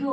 2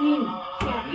3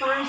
5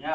ya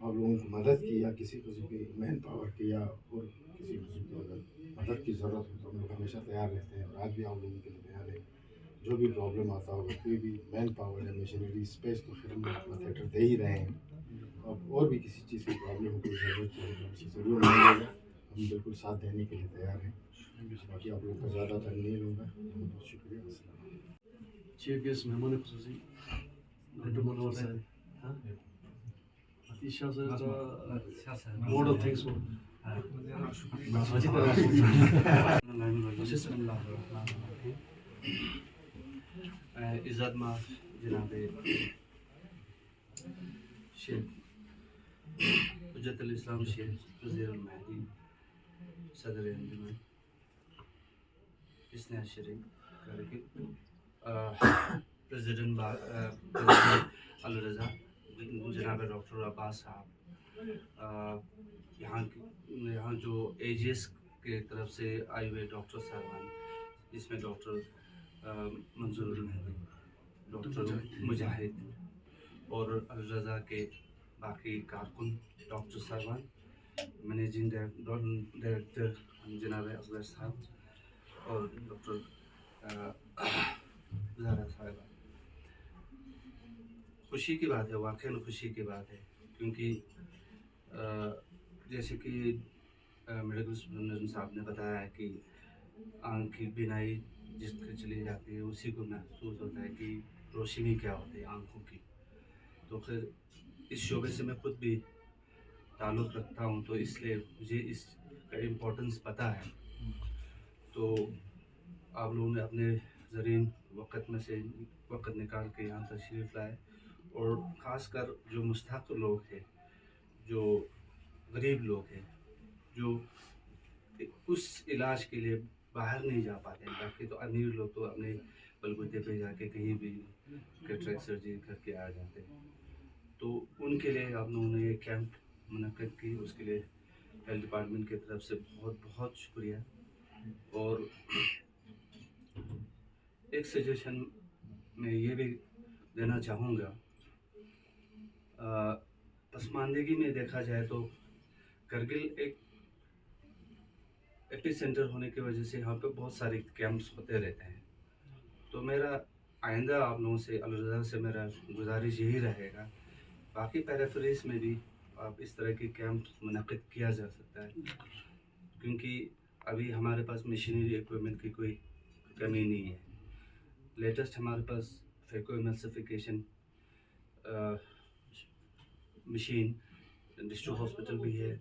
آپ لوگوں کو مدد کی یا کسی قسم کی مین پاور کی یا اور کسی قسم کی اگر مدد کی ضرورت ہو تو ہم لوگ ہمیشہ تیار رہتے ہیں، اور آج بھی آپ لوگوں کے لیے تیار ہیں۔ جو بھی پرابلم آتا ہوگا، کوئی بھی مین پاور یا مشینری اسپیس تو پھر ہم لوگ اپنا تھیٹر دے ہی رہے ہیں۔ اب اور بھی کسی چیز کی پرابلم ہو، کوئی ضرورت ہو، ہم سے ضرور مانگے گا، ہم بالکل ساتھ دینے کے لیے تیار ہیں۔ باقی آپ لوگوں کا زیادہ تر نہیں لوں گا، بہت بہت شکریہ، السلام علیکم۔ چیف گیسٹ مہمان خصوصی ڈاکٹر منور صاحب، عتیش شاہ صاحب موڈ آف تھنگس بسم اللہ الرحمن الرحیم۔ عزت ماف جناب شیخ حجت الاسلام شیخ وزیر المہدی صدر انجمن اثنا عشری پریزیڈنٹ الرضا جناب ڈاکٹر عباس صاحب، یہاں جو ایجز کے طرف سے آئے ہوئے ڈاکٹر صاحبان، جس میں ڈاکٹر منظور المہدی، ڈاکٹر مجاہد اور الرضا کے باقی کارکن ڈاکٹر صاحبان، مینیجنگ ڈائریکٹر جناب اصغر صاحب اور ڈاکٹر زہرا صاحبہ، خوشی کی بات ہے، واقعاً خوشی کی بات ہے، کیونکہ جیسے کہ میڈیکل سپرنٹینڈنٹ صاحب نے بتایا ہے کہ آنکھ کی بینائی جس کی چلی جاتی ہے اسی کو محسوس ہوتا ہے کہ روشنی کیا ہوتی ہے آنکھوں کی۔ تو پھر اس شعبے سے میں خود بھی تعلق رکھتا ہوں، تو اس لیے مجھے اس کا امپورٹنس پتہ ہے۔ تو آپ لوگوں نے اپنے زرین وقت میں سے وقت نکال کے یہاں تشریف لائے، اور خاص کر جو مستحق لوگ ہیں، جو غریب لوگ ہیں، جو اس علاج کے لیے باہر نہیں جا پاتے ہیں، باقی تو امیر لوگ تو اپنے بلبوتے پہ جا کے کہیں بھی کیٹریکٹ سرجری کر کے آ جاتے ہیں۔ تو ان کے لیے آپ لوگوں نے یہ کیمپ منعقد کی، اس کے لیے ہیلتھ ڈپارٹمنٹ کی طرف سے بہت بہت شکریہ۔ اور ایک سجیشن میں یہ بھی دینا چاہوں گا، پسماندگی میں دیکھا جائے تو کرگل ایک ایپی سینٹر ہونے کی وجہ سے یہاں پہ بہت سارے کیمپس ہوتے رہتے ہیں۔ تو میرا آئندہ آپ لوگوں سے الرضا سے میرا گزارش یہی رہے گا، باقی پیریفریز میں بھی آپ اس طرح کے کیمپس منعقد کیا جا سکتا ہے، کیونکہ ابھی ہمارے پاس مشینری ایکوپمنٹ کی کوئی کمی نہیں ہے۔ لیٹسٹ ہمارے پاس فیکو ایملسیفیکیشن مشین ڈسٹرکٹ ہاسپٹل بھی ہے،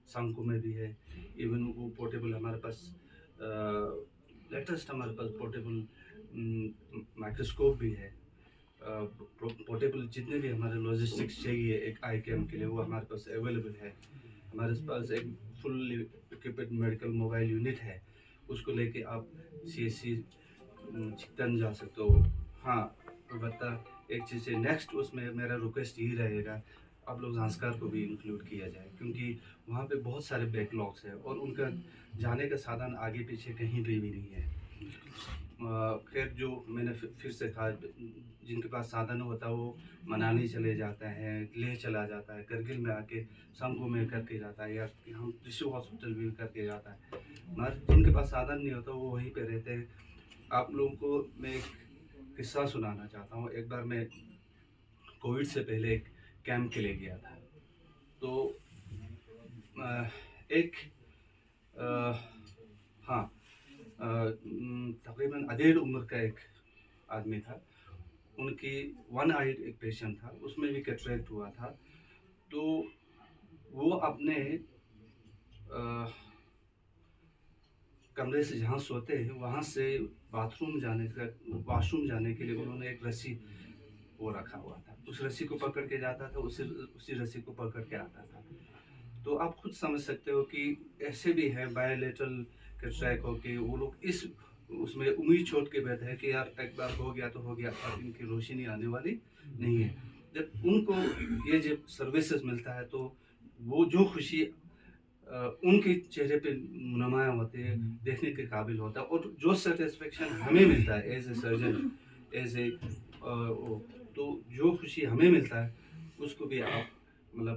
سانکو میں بھی ہے، ایون وہ پورٹیبل ہمارے پاس لیٹسٹ ہمارے پاس پورٹیبل مائکروسکوپ بھی ہے، پورٹیبل جتنے بھی ہمارے لاجسٹکس چاہیے ایک آئی کیمپ کے لیے وہ ہمارے پاس اویلیبل ہے۔ ہمارے پاس ایک فل ایکوپڈ میڈیکل موبائل یونٹ ہے، اس کو لے کے آپ سی ایس سی چکتن جا سکتے ہو۔ ہاں البتہ ایک چیز ہے، نیکسٹ اس میں میرا ریکویسٹ یہی رہے گا، آپ لوگ زانسکار کو بھی انکلوڈ کیا جائے، کیونکہ وہاں پہ بہت سارے بیک لاگس ہیں اور ان کا جانے کا سادھن آگے پیچھے کہیں پہ بھی نہیں ہے۔ خیر جو میں نے پھر سے کہا، جن کے پاس سادھن ہوتا ہے وہ منالی چلے جاتا ہے، لیہ چلا جاتا ہے، کرگل میں آ کے سانکو میں کر کے جاتا ہے، یا ہم ڈسٹرکٹ ہاسپٹل بھی کر کے جاتا ہے، مگر جن کے پاس سادھن نہیں ہوتا وہ وہیں پہ رہتے ہیں۔ آپ لوگوں کو میں ایک قصہ سنانا چاہتا ہوں۔ ایک بار میں کووڈ سے پہلے ایک کیمپ کے لیے گیا تھا، تو ایک تقریباً 1.5 عمر کا ایک آدمی تھا، ان کی 1 آئیڈ ایک پیشنٹ تھا، اس میں بھی کیٹریکٹ ہوا تھا۔ تو وہ اپنے کمرے سے جہاں سوتے ہیں وہاں سے واش روم جانے کے لیے انہوں نے ایک رسی وہ رکھا ہوا تھا، اس رسی کو پکڑ کے جاتا تھا، اسی رسی کو پکڑ کے آتا تھا۔ تو آپ خود سمجھ سکتے ہو کہ ایسے بھی ہے بائیلیٹرل کیٹریکٹ ہو کہ وہ لوگ اس میں امید چھوڑ کے بیٹھے ہیں کہ یار ایک بار ہو گیا تو ہو گیا، اب ان کی روشنی آنے والی نہیں ہے۔ جب ان کو یہ جب سروسز ملتا ہے تو وہ جو خوشی ان کے چہرے پہ نمایاں ہوتے ہیں، دیکھنے کے قابل ہوتا ہے، اور جو سیٹسفیکشن ہمیں ملتا ہے as a surgeon, as a تو جو خوشی ہمیں ملتا ہے اس کو بھی آپ مطلب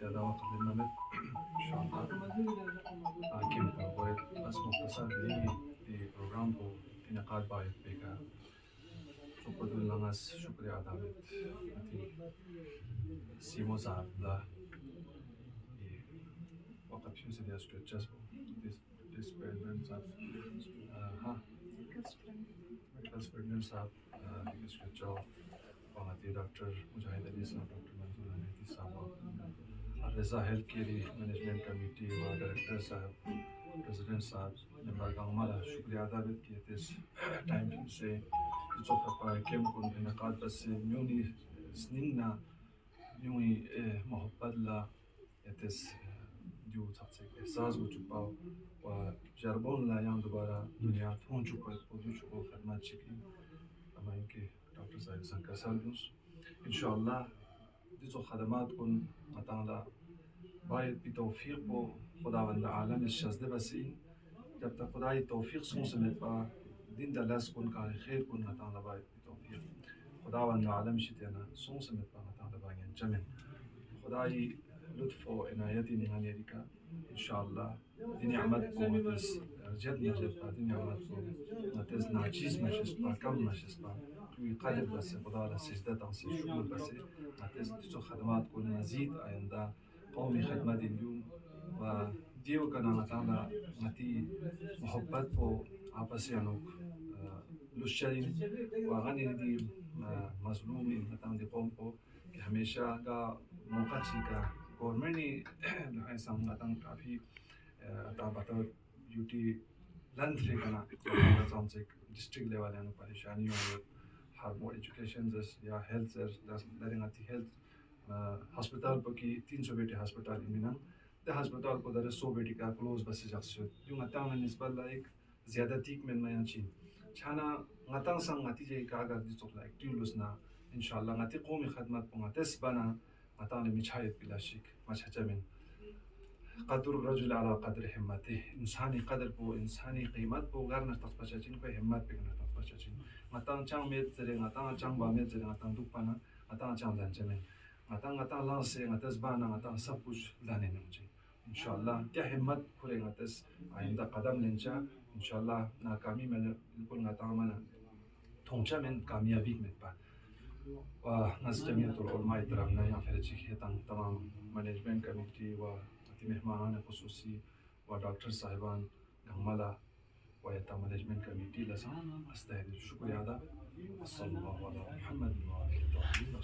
زيادة وقت للممد إن شاء الله لكن بويت بس مختصر لي بروجرام بو انعقاد بايت بيكا شكرا للناس شكرا عدامت سيمو زعب لا وقت شو سيدي أسكت جسبو this president صاحب ها medical president صاحب أسكت جو وعندي دكتور مجاهد علي صاحب دكتور منصور علي صاحب رضا ہیلتھ کیئر مینجمنٹ کمیٹی و ڈائریکٹر صاحب پریزیڈنٹ صاحب نمبر کا ہمارا شکریہ ادا کیا تھے اس ٹائم سے چوکھا کیم کو انعقاد بس میونی سنگنا میونی محبت لا اتس جو سب سے احساس ہو چکا و جربون لا یہاں دوبارہ دنیا تھون چکا پودو چکو خدمات چکی ہمیں کہ ڈاکٹر صاحب سنکر سالوس انشاءاللہ دیسو خدمات کن مطالعہ باید بتوفیق بو خداوند عالم الشزده بسین جب تک خدای توفیق سون سمت با دین دلس کن کار خیر کن مطالعہ باید بتوفیق خداوند عالم شتینا سون سمت با مطالعہ باید جمن خدای لطف و عنایتی نگان یریکا انشاءاللہ دین نعمت کو متز جد نجد با دین نعمت کو متز ناچیز مشس با کم مشس با توی قدر بس خدا را سجده تنسی شکر بس متز دیسو خدمات کن مزید آینده قومی خدمت اليوم و دیو کنا مطالعہ متی محبت کو آپس انوک لشرین و غنی دی مظلوم مطالعہ دی قوم کو کہ ہمیشہ کا موقع چیکا گورنمنٹ ایسا مطالعہ کافی بطور ڈیوٹی لند تھے کنا ڈسٹرکٹ لیول ہے پریشانیوں اور ہر ایجوکیشن یا ہیلتھ لرنگ آتی ہیلتھ ہسپتال پکی 300 بیٹی ہسپتال مینا ده هسپتال کو در 100 بیٹی کا کلوز بس جاکس شد یوں اتانا نسبت لایک زیادہ تیک من میان چین چھانا غتان سان غتی جے کا اگر دی تولا ایک ٹیولوسنا انشاءاللہ غتی قومی خدمت کو غتس بنا غتان میچایت بلا شک مچھچا من قدر الرجل على قدر همته انسانی قدر کو انسانی قیمت کو گرن تخپچا چین کو همت بگن تخپچا چین غتان چان میت زرے غتان چان با میت زرے غتان دوپنا غتان چان دنجمن غتان لانسے غتس بانا غتان سب کچھ لانے نمجے انشاءاللہ کیا ہمت کھرے غتس آئندہ قدم لنچا انشاءاللہ ناکامی میں لکل غتان منا تھونچا من کامیابی میں پا و ناس جمعیت العلماء اترامنا یا پھر چیخیتاں تمام مینجمنٹ کمیٹی و مہمانان خصوصی و ڈاکٹر صاحبان گھمالا و یتا مینجمنٹ کمیٹی لسان استہدی شکریہ ادا صلی اللہ علیہ محمد و آلہ